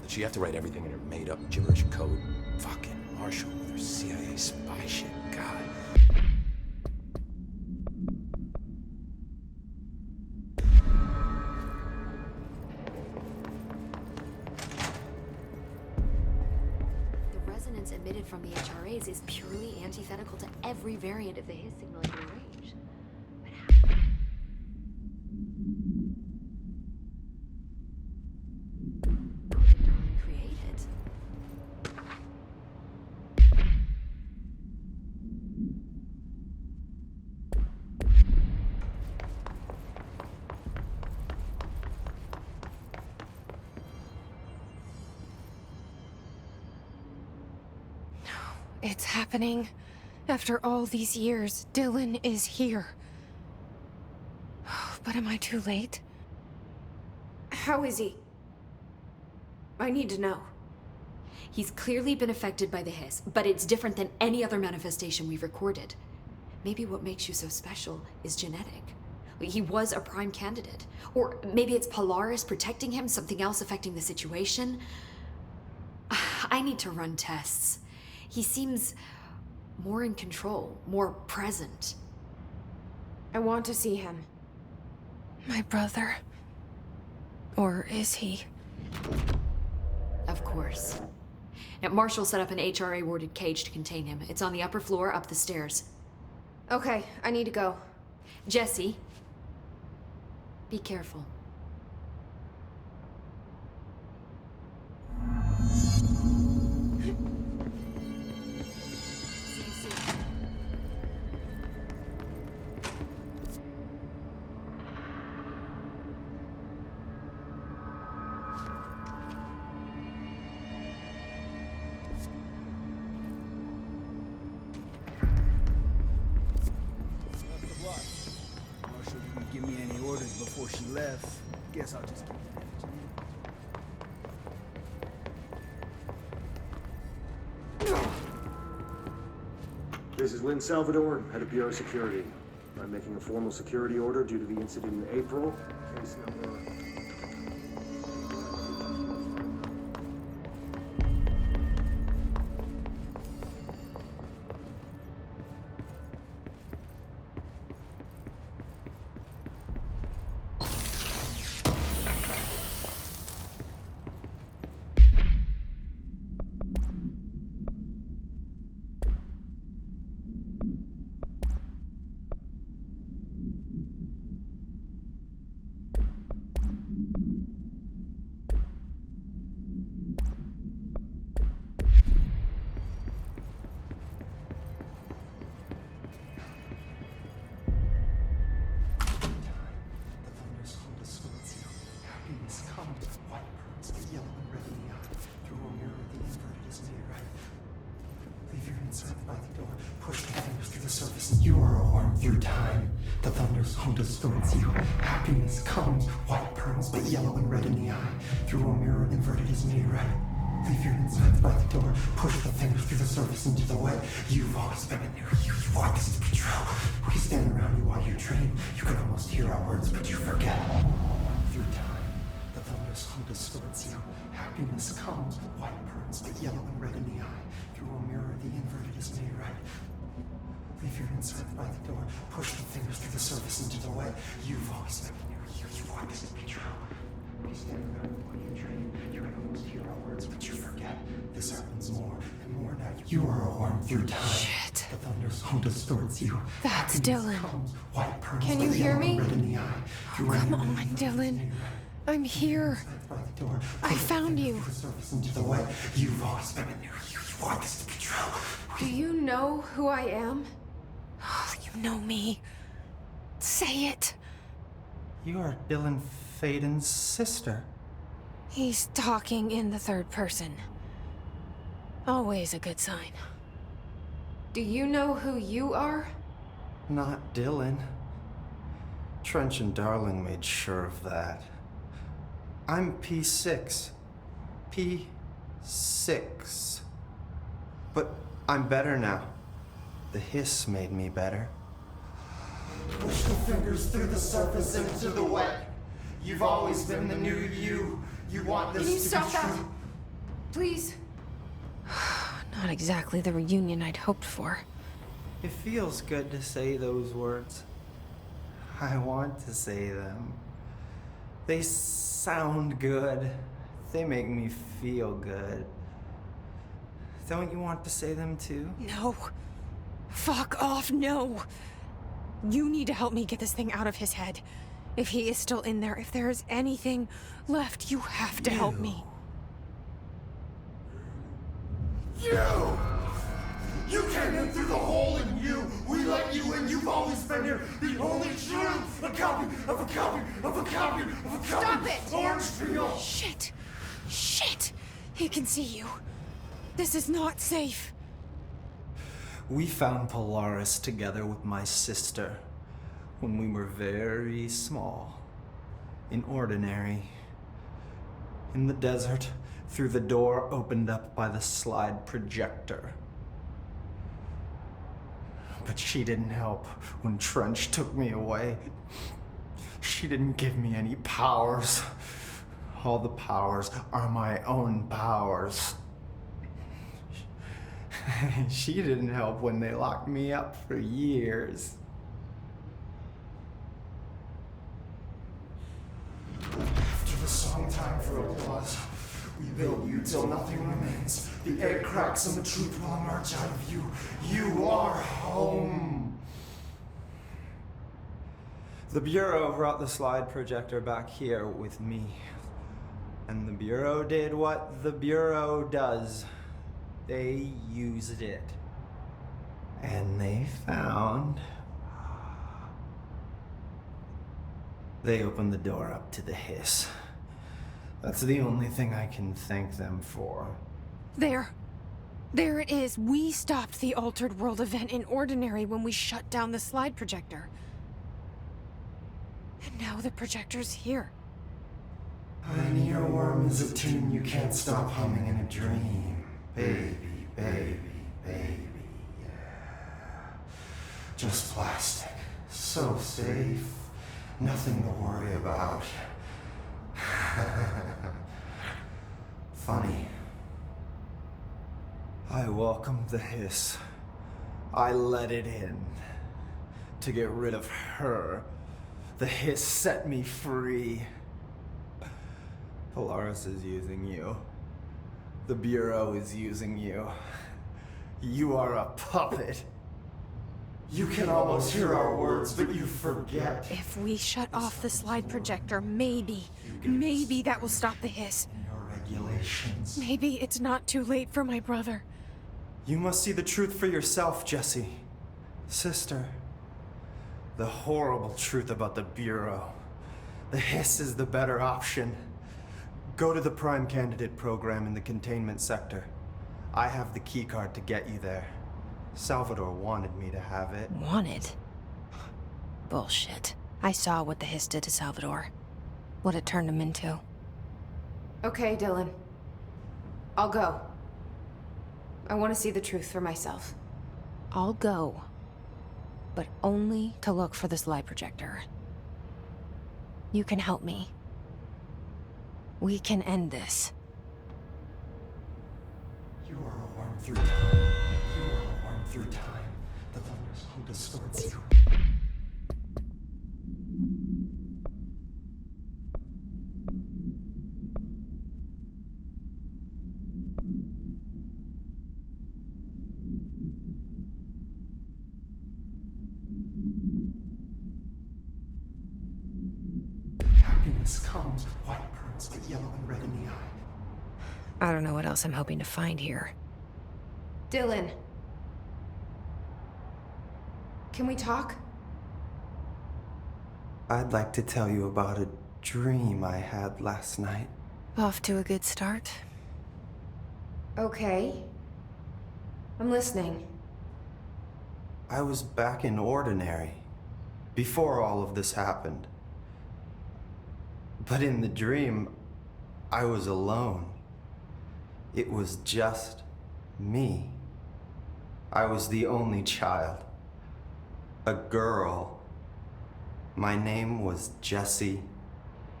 but you have to write everything in her made-up gibberish code. Fucking Marshall with her CIA spy shit. God. The resonance emitted from the HRAs is purely antithetical to every variant of the His signal in your range. But how? Create it. It's happening. After all these years, Dylan is here. But am I too late? How is he? I need to know. He's clearly been affected by the Hiss, but it's different than any other manifestation we've recorded. Maybe what makes you so special is genetic. He was a prime candidate. Or maybe it's Polaris protecting him, something else affecting the situation. I need to run tests. He seems more in control, more present. I want to see him. My brother? Or is he? Of course. Now, Marshall set up an HRA-warded cage to contain him. It's on the upper floor, up the stairs. Okay, I need to go. Jesse, be careful. See you soon. Marshall didn't give me any orders before she left. Guess I'll just keep managing. This is Lynn Salvador, head of Bureau Security. I'm making a formal security order due to the incident in April. Case number... The thunders home distorts you. Happiness comes, white pearls, but yellow and red in the eye. Through a mirror inverted is made right. Leave your insides by the door. Push the fingers through the surface into the wet. You've always been in there. You want this to be true. We stand around you while you dream. You can almost hear our words, but you forget. Through time, the thunders home distorts you. Happiness comes, white pearls, but yellow and red in the eye. Through a mirror, the inverted is made right. Leave your insides by the door. Push the fingers through the surface into the wet. You've always been near you. You want this to be true. We stand around while you dream. You can almost hear our words, but you forget. This happens more and more now. You are a worm through time. Shit. The thunders home distorts you. That's Happiness Dylan. comes, white pearls, Can you but hear yellow and me? red in the eye. Through a Come mirror, on, the inverted is Dylan. made right. I'm here. By the door. I Push the found fingers you. through the surface into the wet. You've always been near you. You want this to be true. Do you know who I am? Oh, you know me. Say it. You are Dylan Faden's sister. He's talking in the third person. Always a good sign. Do you know who you are? Not Dylan. Trench and Darling made sure of that. I'm P6. P6. But I'm better now. The hiss made me better. Push the fingers through the surface into the wet. You've always been the new you. You want this Can you to stop be that? true. Please. Not exactly the reunion I'd hoped for. It feels good to say those words. I want to say them. They sound good. They make me feel good. Don't you want to say them too? No. Fuck off, no. You need to help me get this thing out of his head. If he is still in there, if there is anything left, you have to help me. You came in through the hole in you. We let you in. You've always been here. The only true. A copy of a copy of a copy of a copy. Stop it! Orange Trio. Shit. Shit. He can see you. This is not safe. We found Polaris together with my sister when we were very small, in Ordinary, in the desert, through the door opened up by the slide projector. But she didn't help when Trench took me away. She didn't give me any powers. All the powers are my own powers. She didn't help when they locked me up for years. After the song time for applause, we build you till nothing remains. The egg cracks and the truth will emerge out of you. You are home. The Bureau brought the slide projector back here with me. And the Bureau did what the Bureau does. They used it. And they found... They opened the door up to the hiss. That's the only thing I can thank them for. There. There it is. We stopped the Altered World event in Ordinary when we shut down the slide projector. And now the projector's here. An earworm is a tune you can't stop humming in a dream. Baby, baby, baby, yeah. Just plastic. So safe. Nothing to worry about. Funny. I welcomed the hiss. I let it in. To get rid of her. The hiss set me free. Polaris is using you. The Bureau is using you. You are a puppet. You can almost hear our words, but you forget. If we shut off the slide projector, maybe that will stop the hiss. Your regulations. Maybe it's not too late for my brother. You must see the truth for yourself, Jesse. Sister. The horrible truth about the Bureau. The hiss is the better option. Go to the Prime Candidate program in the containment sector. I have the keycard to get you there. Salvador wanted me to have it. Wanted? Bullshit. I saw what the hiss did to Salvador. What it turned him into. Okay, Dylan. I'll go. I want to see the truth for myself. I'll go. But only to look for the slide projector. You can help me. We can end this. You are a worm through time. You are a worm through time. The thunderstorm distorts you. Happiness comes, white pearls, but yellow and red in the eye. I don't know what else I'm hoping to find here. Dylan. Can we talk? I'd like to tell you about a dream I had last night. Off to a good start. Okay. I'm listening. I was back in Ordinary, before all of this happened. But in the dream, I was alone. It was just me. I was the only child. A girl. My name was Jesse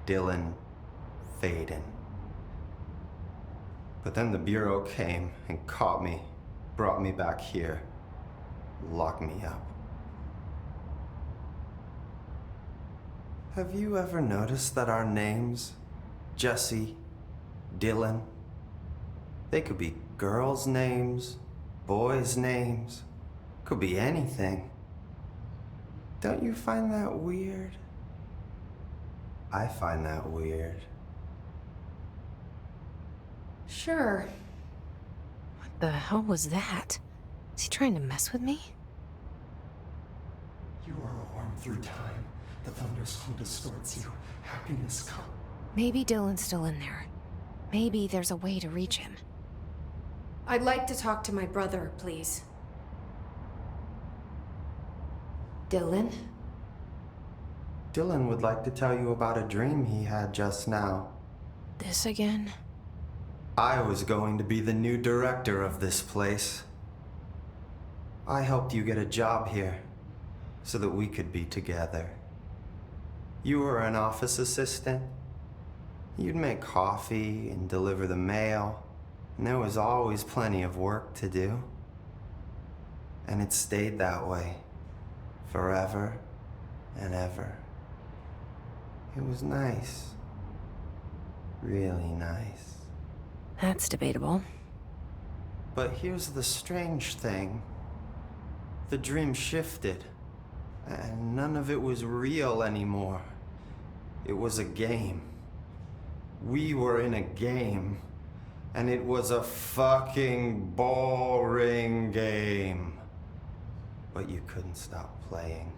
Dylan Faden. But then the Bureau came and caught me, brought me back here, locked me up. Have you ever noticed that our names, Jesse, Dylan, they could be girls' names, boys' names, could be anything. Don't you find that weird? I find that weird. Sure. What the hell was that? Is he trying to mess with me? You are a worm through time. The thunderstorm distorts you. Happiness comes. Maybe Dylan's still in there. Maybe there's a way to reach him. I'd like to talk to my brother, please. Dylan? Dylan would like to tell you about a dream he had just now. This again? I was going to be the new director of this place. I helped you get a job here so that we could be together. You were an office assistant. You'd make coffee and deliver the mail, and there was always plenty of work to do. And it stayed that way, forever and ever. It was nice. Really nice. That's debatable. But here's the strange thing. The dream shifted, and none of it was real anymore. It was a game. We were in a game, and it was a fucking boring game. But you couldn't stop playing.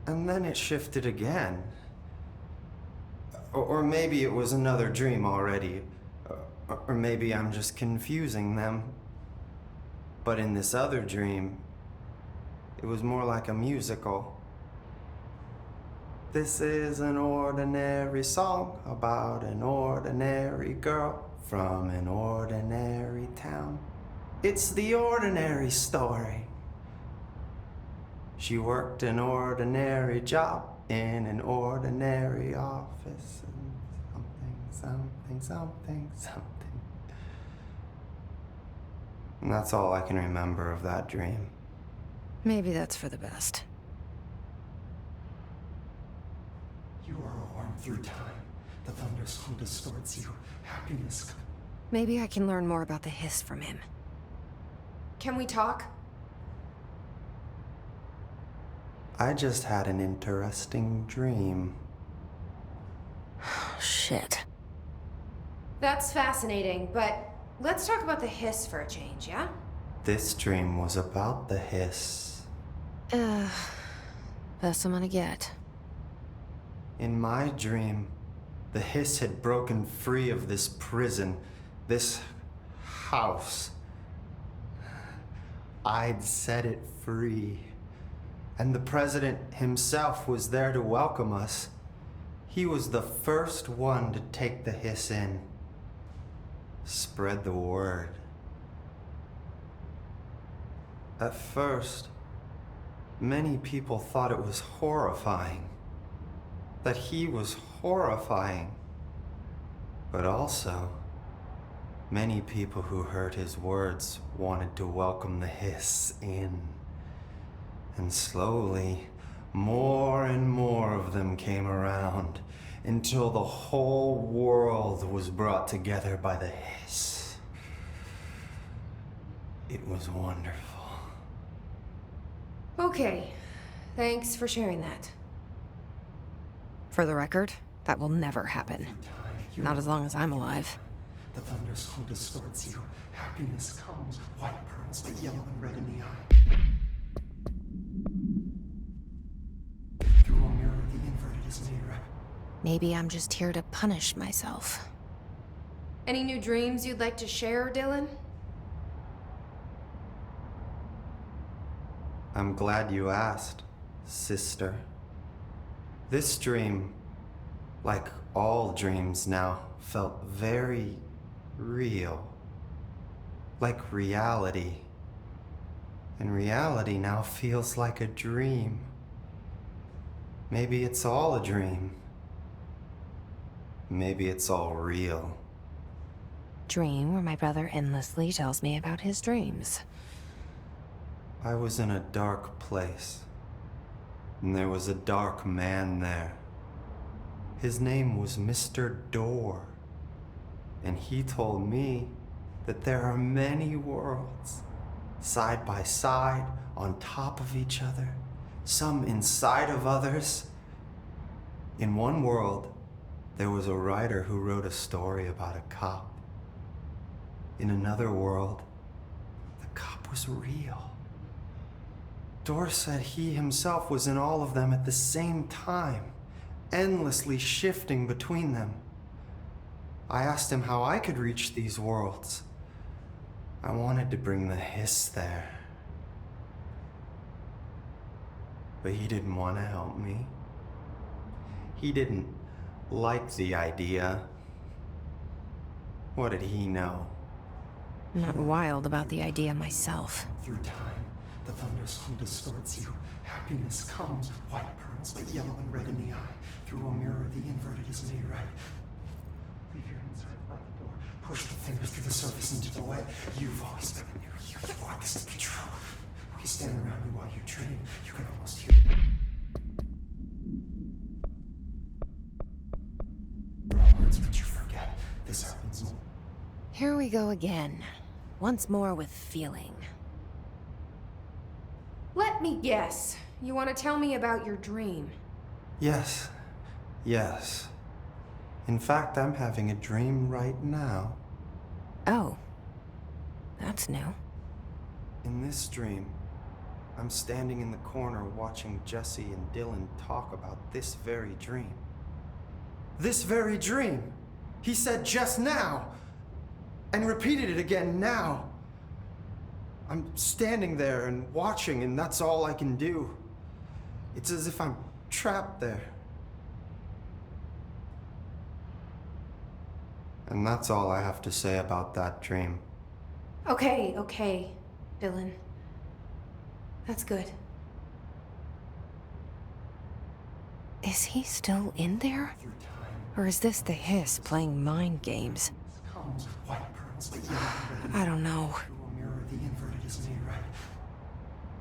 And then it shifted again. Or maybe it was another dream already. Or maybe I'm just confusing them. But in this other dream, it was more like a musical. This is an ordinary song about an ordinary girl from an ordinary town. It's the ordinary story. She worked an ordinary job in an ordinary office. And something. And that's all I can remember of that dream. Maybe that's for the best. You are a worm through time. The thunderstorm distorts you. Happiness comes. Maybe I can learn more about the hiss from him. Can we talk? I just had an interesting dream. Shit. That's fascinating, but let's talk about the hiss for a change, yeah? This dream was about the hiss. Best I'm gonna get. In my dream, the hiss had broken free of this prison, this house. I'd set it free. And the president himself was there to welcome us. He was the first one to take the hiss in. Spread the word. At first, many people thought it was horrifying. That he was horrifying. But also, many people who heard his words wanted to welcome the hiss in. And slowly, more and more of them came around until the whole world was brought together by the hiss. It was wonderful. Okay. Thanks for sharing that. For the record, that will never happen. Not as long as I'm alive. The thunderstorm distorts you. Happiness comes. White pearls, but yellow and red in the eye. Through a mirror, the inverted is made right. Maybe I'm just here to punish myself. Any new dreams you'd like to share, Dylan? I'm glad you asked, sister. This dream, like all dreams now, felt very real. Like reality. And reality now feels like a dream. Maybe it's all a dream. Maybe it's all real. dream where my brother endlessly tells me about his dreams. I was in a dark place, and there was a dark man there. His name was Mr. Door, and he told me that there are many worlds, side by side, on top of each other, some inside of others. In one world, there was a writer who wrote a story about a cop. In another world, the cop was real. Door said he himself was in all of them at the same time, endlessly shifting between them. I asked him how I could reach these worlds. I wanted to bring the hiss there. But he didn't want to help me. He didn't like the idea. What did he know? I'm not wild about the idea myself. Through time, the thunderstorm distorts you. Happiness comes, white pearls, but yellow and red in the eye. Through a mirror, the inverted is made right. Leave your inside by the door. Push the fingers through the surface into the way. You've always been in here. You want this to be true. We stand around you while you dream. You can almost hear words, but you forget. This happens more. Here we go again. Once more with feeling. Let me guess. You want to tell me about your dream? Yes. Yes. In fact, I'm having a dream right now. Oh. That's new. In this dream, I'm standing in the corner watching Jesse and Dylan talk about this very dream. This very dream! He said just now! And repeated it again now! I'm standing there and watching, and that's all I can do. It's as if I'm trapped there. And that's all I have to say about that dream. Okay, Dylan. That's good. Is he still in there? Or is this the hiss playing mind games? Comes, white pearls, but yellow and red in the I don't know. Through a mirror, the inverted is made right.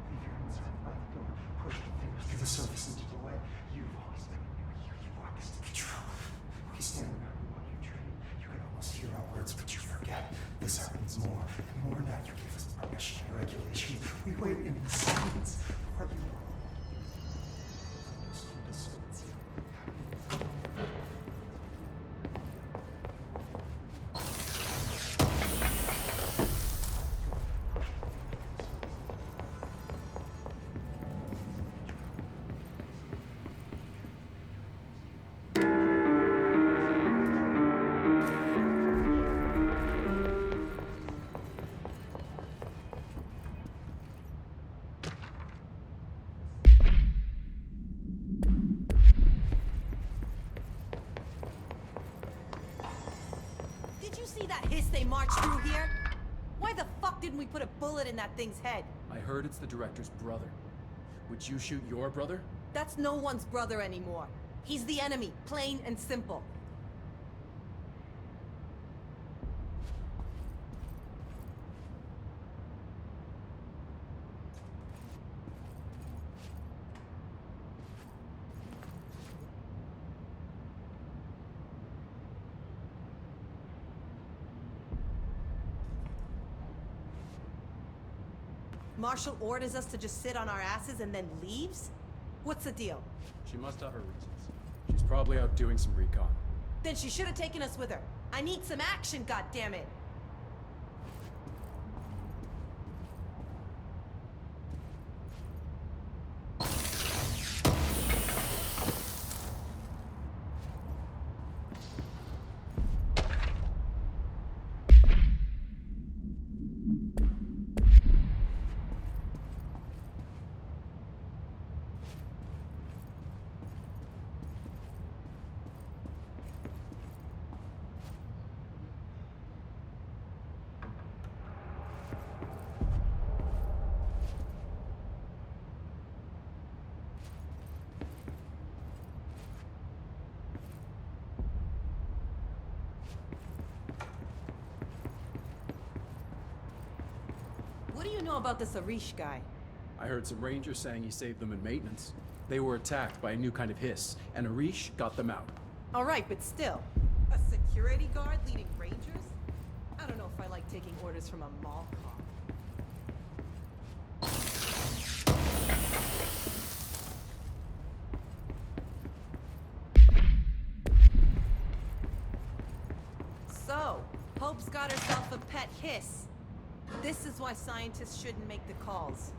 Leave your inside by the door. Push the fingers through the surface into the way. You've always been in here. You want this to be true. We stand around you while you dream. You can almost hear our words, but you forget. This happens more and more now. You give us permission and regulation. We wait in silence. Are you? Did you see that hiss they marched through here? Why the fuck didn't we put a bullet in that thing's head? I heard it's the director's brother. Would you shoot your brother? That's no one's brother anymore. He's the enemy, plain and simple. Marshall orders us to just sit on our asses and then leaves? What's the deal? She must have her reasons. She's probably out doing some recon. Then she should have taken us with her. I need some action, goddammit! What do you know about this Arish guy? I heard some rangers saying he saved them in maintenance. They were attacked by a new kind of hiss, and Arish got them out. All right, but still. A security guard leading rangers? I don't know if I like taking orders from a mall cop. So, Hope's got herself a pet hiss. This is why scientists shouldn't make the calls.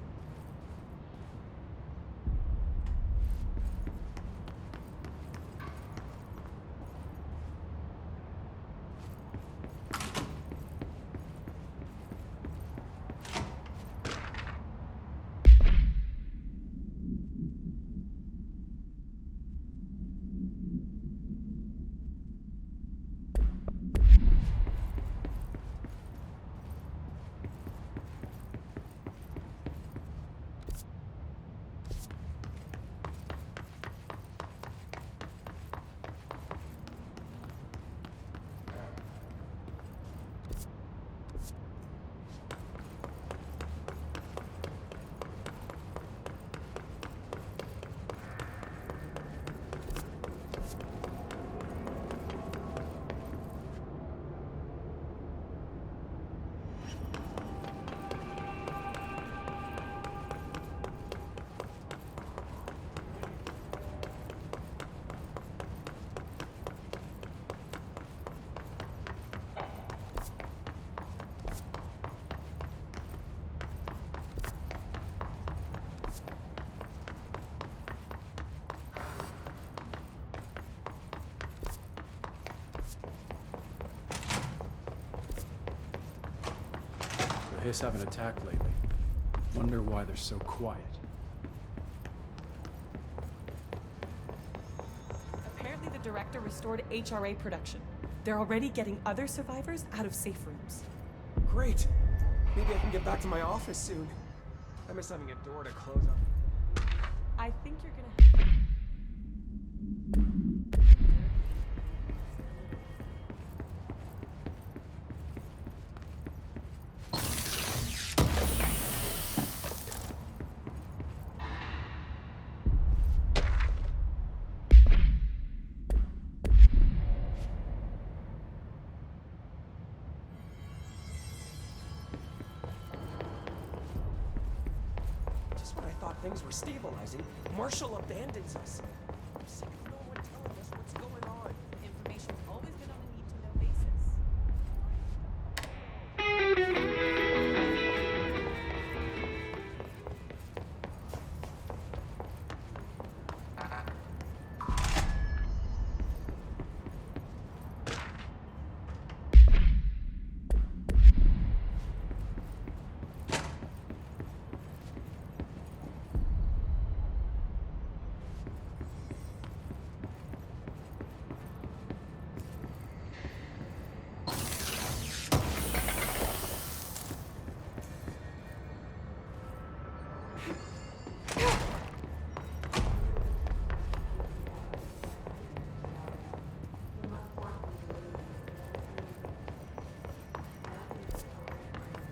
The hiss haven't attacked lately. Wonder why they're so quiet. Apparently the director restored HRA production. They're already getting other survivors out of safe rooms. Great! Maybe I can get back to my office soon. I miss having a door to close on. I think you're gonna... Just when I thought things were stabilizing, Marshall abandons us. I'm sick of no one telling us what's going on. Information's always been on a need-to-know basis.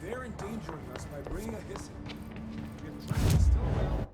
They're endangering us by bringing a hiss in. Your track is still around.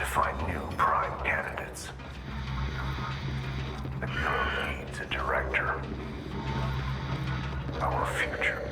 find new prime candidates. The Bureau needs a director. Our future.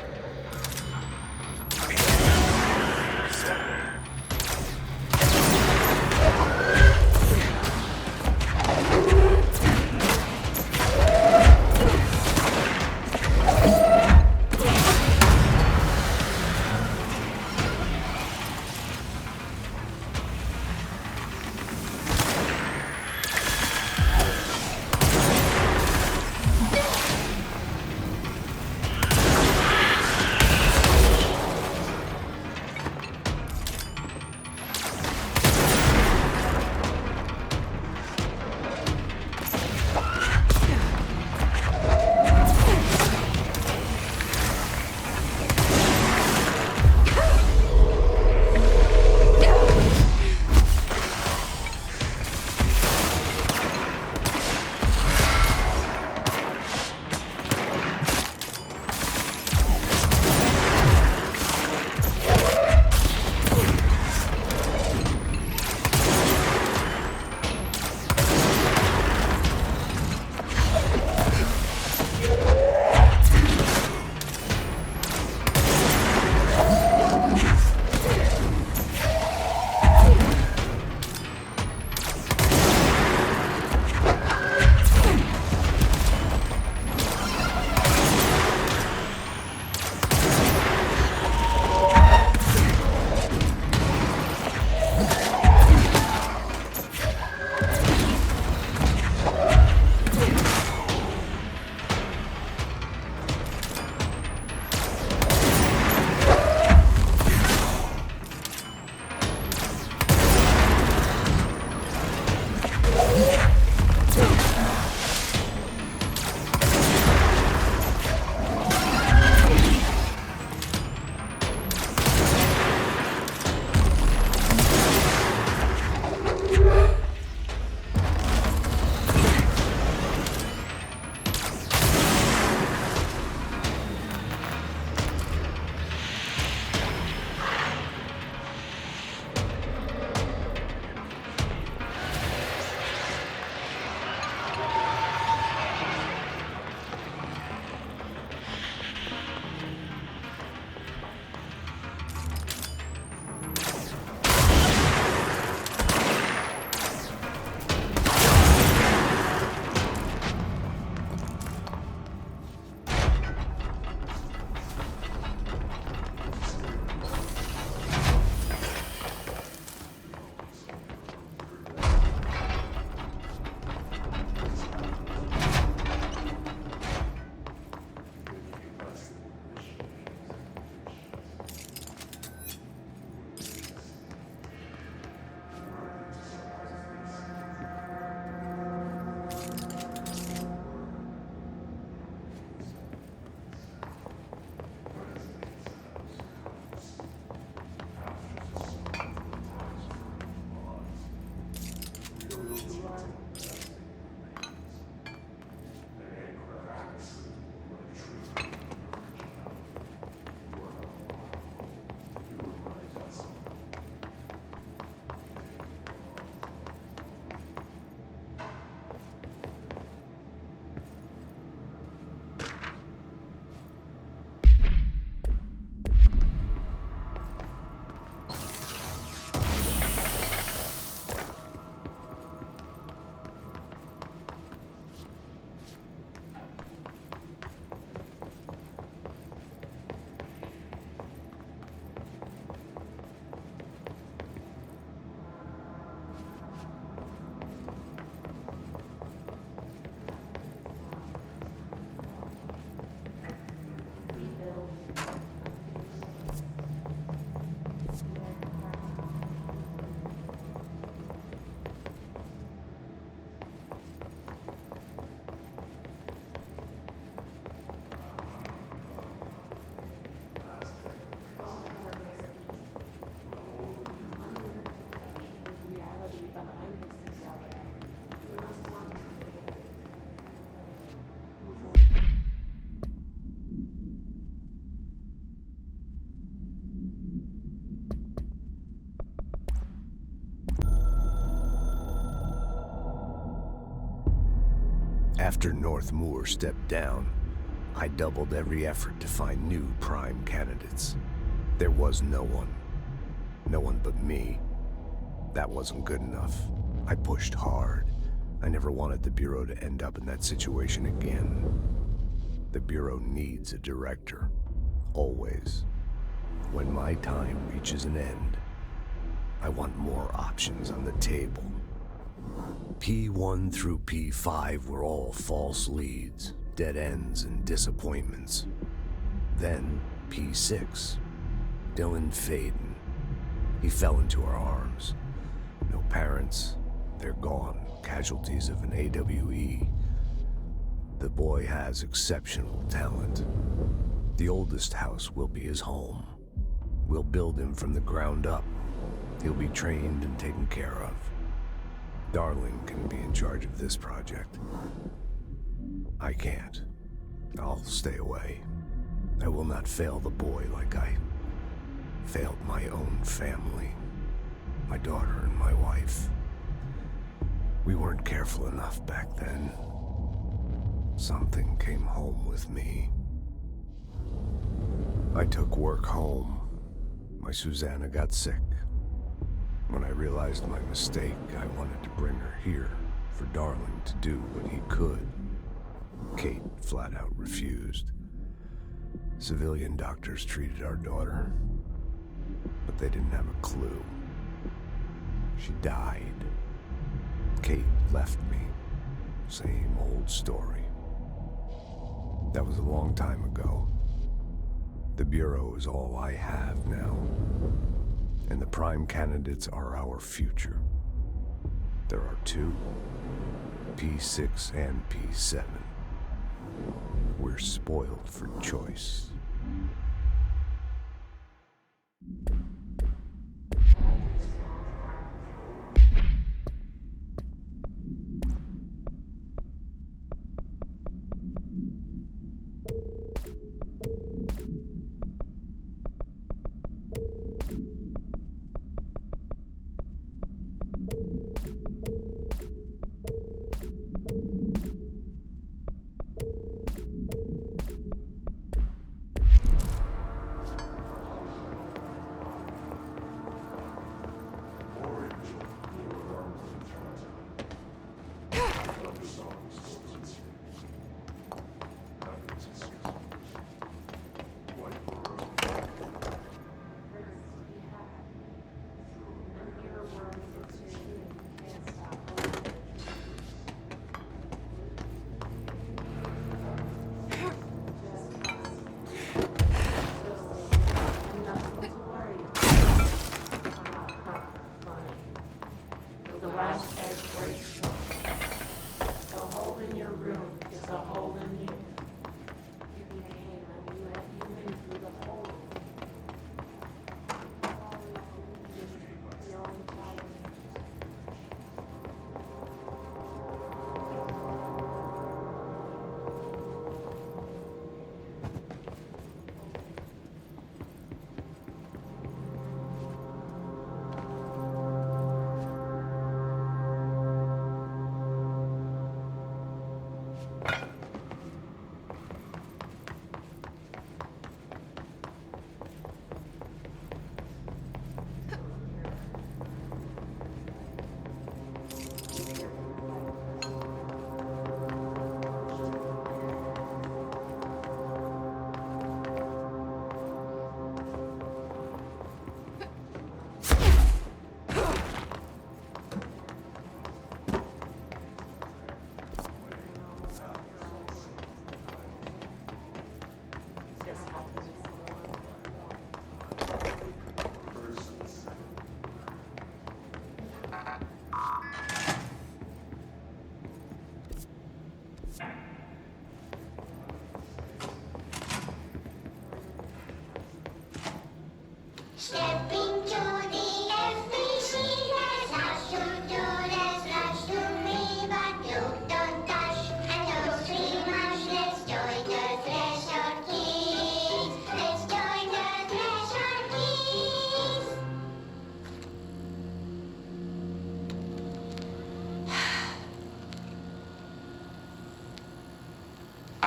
After North Moore stepped down, I doubled every effort to find new prime candidates. There was no one. No one but me. That wasn't good enough. I pushed hard. I never wanted the Bureau to end up in that situation again. The Bureau needs a director. Always. When my time reaches an end, I want more options on the table. P1 through P5 were all false leads, dead ends, and disappointments. Then P6, Dylan Faden. He fell into our arms. No parents, they're gone, casualties of an AWE. The boy has exceptional talent. The oldest house will be his home. We'll build him from the ground up. He'll be trained and taken care of. Darling can be in charge of this project. I can't. I'll stay away. I will not fail the boy like I failed my own family, my daughter and my wife. We weren't careful enough back then. Something came home with me. I took work home. My Susanna got sick. When I realized my mistake, I wanted to bring her here for Darling to do what he could. Kate flat out refused. Civilian doctors treated our daughter, but they didn't have a clue. She died. Kate left me. Same old story. That was a long time ago. The Bureau is all I have now. And the prime candidates are our future. There are two, P6 and P7. We're spoiled for choice.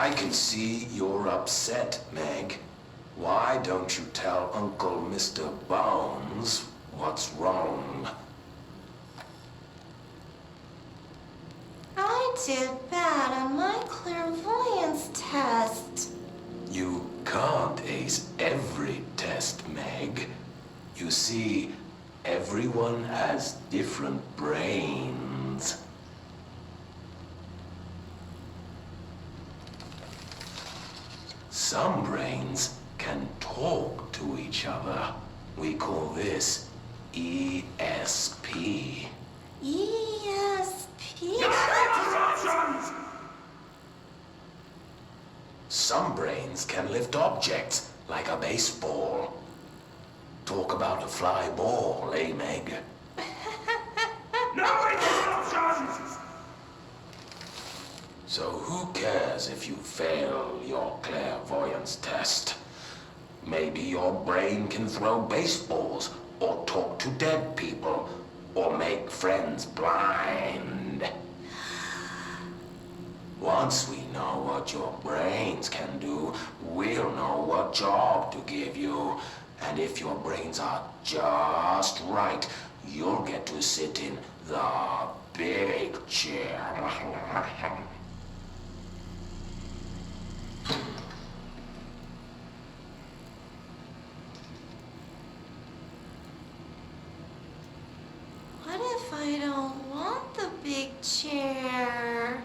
I can see you're upset, Meg. Why don't you tell Uncle Mr. Bones what's wrong? I did bad on my clairvoyance test. You can't ace every test, Meg. You see, everyone has different brains. Some brains can talk to each other. We call this ESP. ESP? Some brains can lift objects like a baseball. Talk about a fly ball, eh, Meg? No interruptions! So who cares if you fail your clairvoyance test? Maybe your brain can throw baseballs, or talk to dead people, or make friends blind. Once we know what your brains can do, we'll know what job to give you. And if your brains are just right, you'll get to sit in the big chair. What if I don't want the big chair?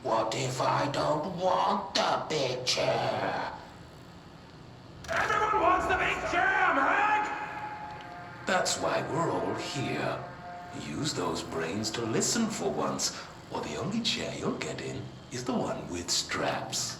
What if I don't want the big chair? Everyone wants the big chair, Meg! That's why we're all here. Use those brains to listen for once, or the only chair you'll get in is the one with straps.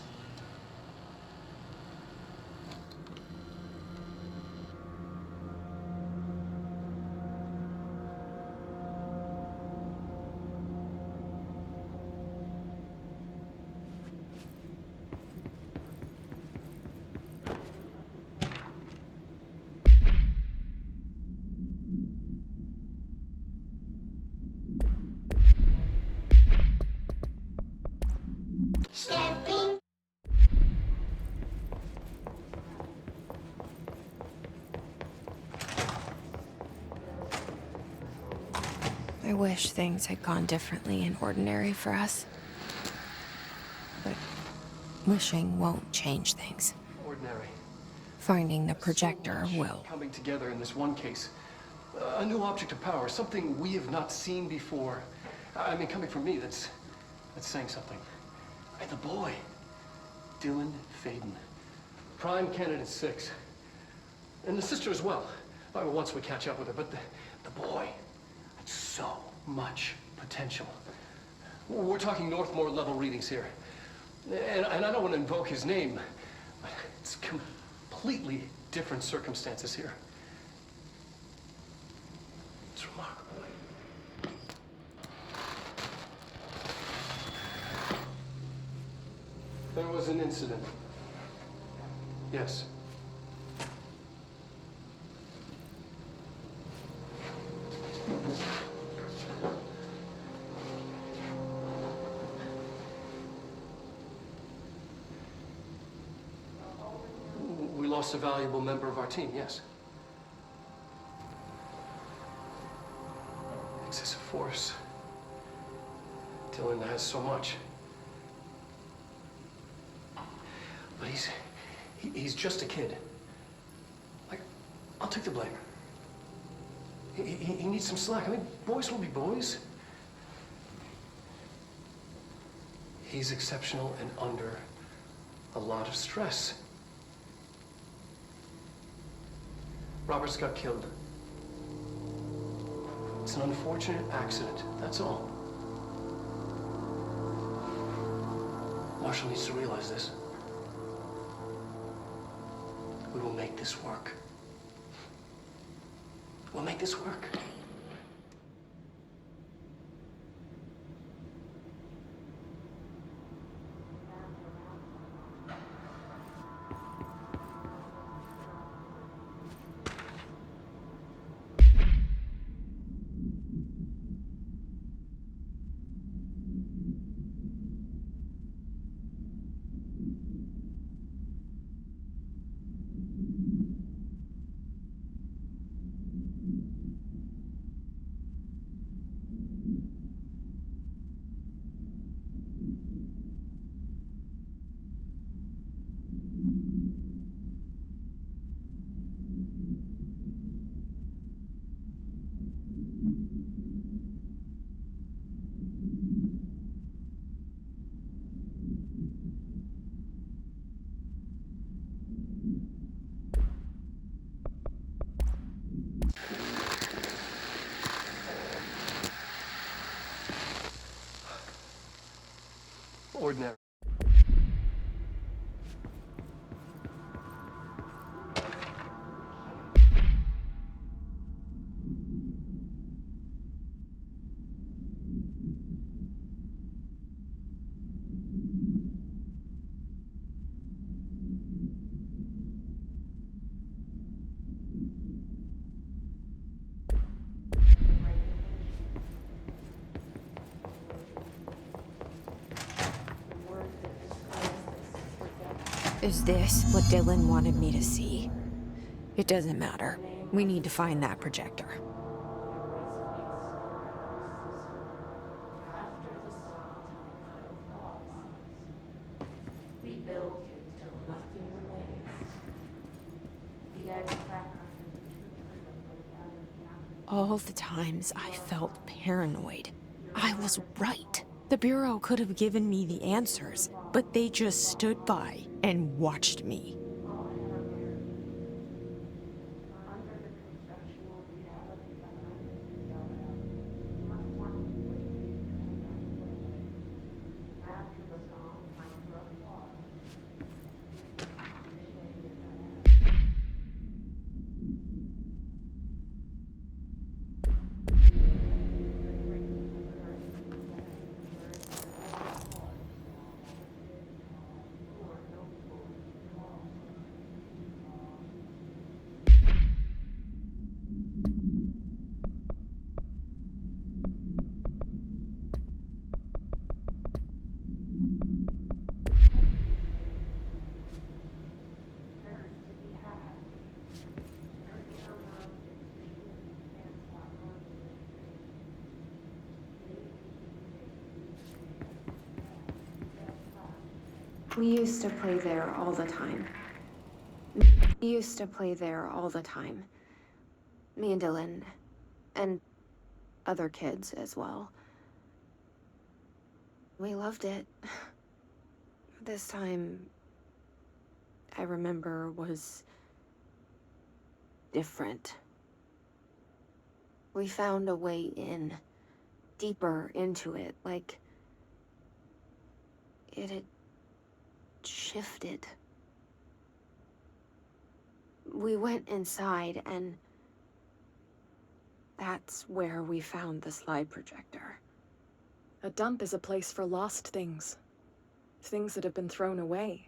I wish things had gone differently in Ordinary for us. But wishing won't change things. Ordinary. Finding the projector So much will. coming together in this one case. A new object of power, something we have not seen before. I mean, coming from me, that's saying something. And the boy, Dylan Faden, prime candidate 6. And the sister as well. Once we catch up with her, but the boy, so much potential. We're talking Northmore level readings here. And I don't want to invoke his name, but it's completely different circumstances here. It's remarkable. There was an incident. Yes. We lost a valuable member of our team, yes. Excessive force. Dylan has so much. But he's just a kid. Like, I'll take the blame. He needs some slack. I mean, boys will be boys. He's exceptional and under a lot of stress. Robert's got killed. It's an unfortunate accident, that's all. Marshall needs to realize this. We will make this work. We'll make this work. ordinary. Is this what Dylan wanted me to see? It doesn't matter. We need to find that projector. All the times I felt paranoid, I was right. The Bureau could have given me the answers, but they just stood by and watched me. We used to play there all the time. We used to play there all the time. Me and Dylan. And other kids as well. We loved it. This time, I remember, was different. We found a way in, deeper into it, like it had shifted. We went inside, and that's where we found the slide projector. A dump is a place for lost things. Things that have been thrown away.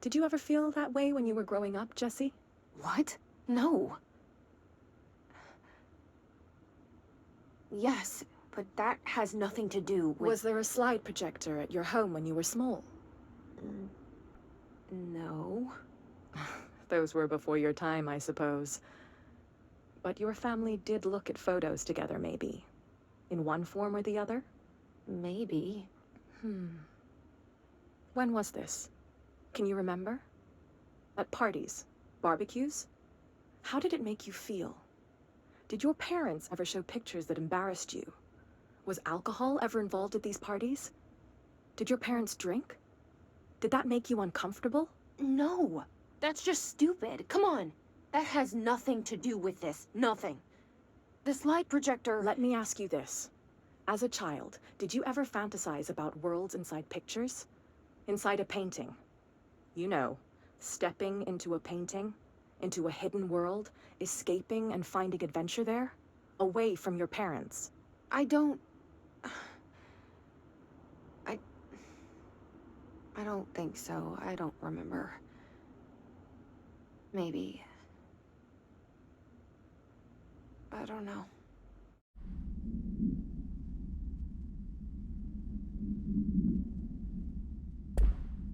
Did you ever feel that way when you were growing up, Jesse? What? No. Yes, but that has nothing to do with... Was there a slide projector at your home when you were small? No. Those were before your time, I suppose. But your family did look at photos together, maybe? In one form or the other? Maybe. When was this? Can you remember? At parties? Barbecues? How did it make you feel? Did your parents ever show pictures that embarrassed you? Was alcohol ever involved at these parties? Did your parents drink? Did that make you uncomfortable? No. That's just stupid. Come on. That has nothing to do with this. Nothing. The slide projector... Let me ask you this. As a child, did you ever fantasize about worlds inside pictures? Inside a painting? You know, stepping into a painting, into a hidden world, escaping and finding adventure there, away from your parents. I don't think so. I don't remember. Maybe. I don't know.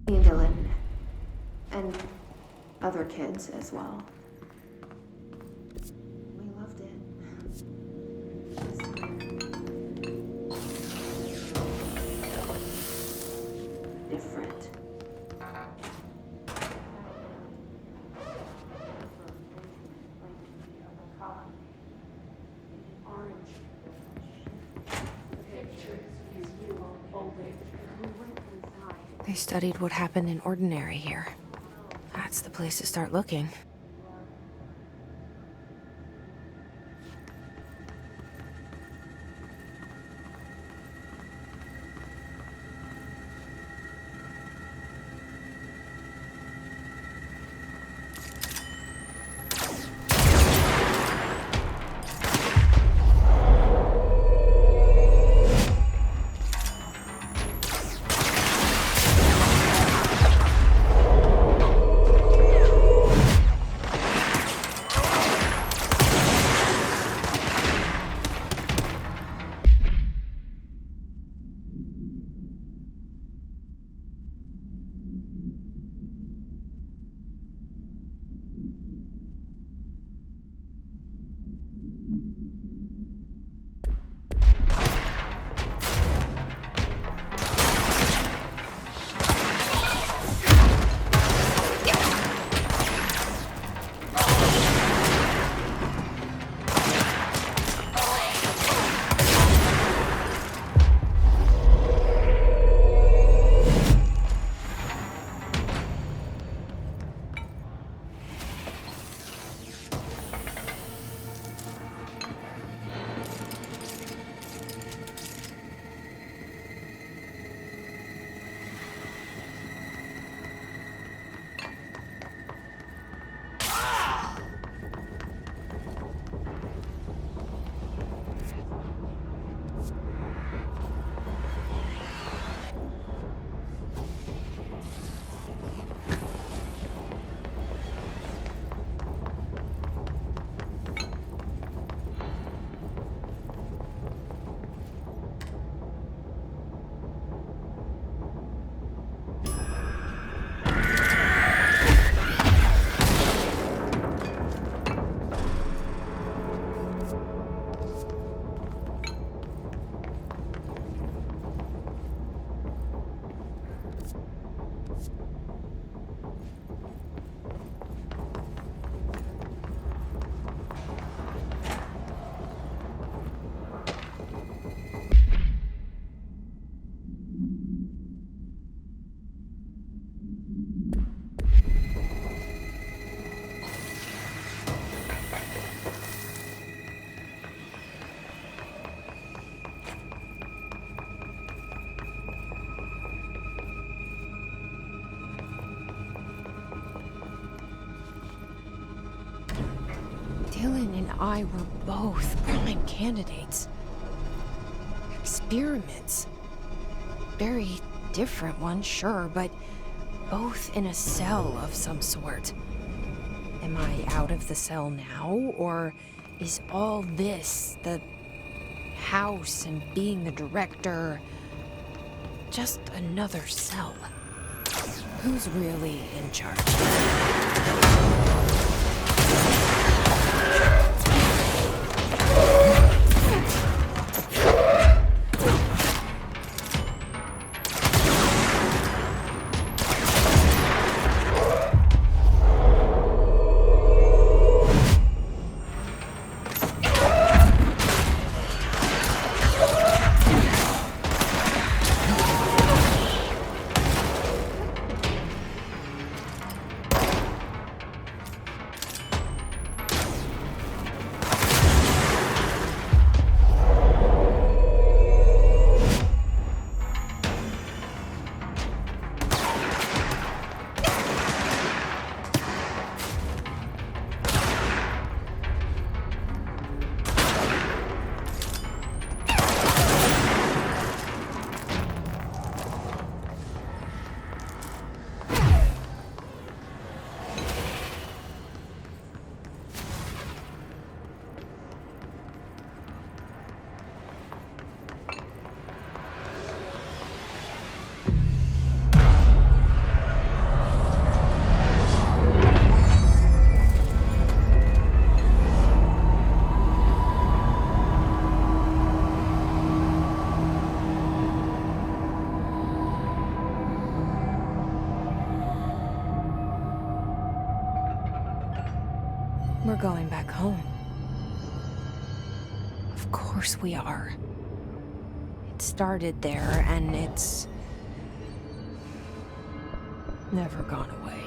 Me and Dylan. And other kids as well. We loved it. Different. They studied what happened in Ordinary here. That's the place to start looking. Dylan and I were both prime candidates. Experiments. Very different ones, sure, but both in a cell of some sort. Am I out of the cell now, or is all this, the house and being the director, just another cell? Who's really in charge? We're going back home. Of course we are. It started there, and it's never gone away.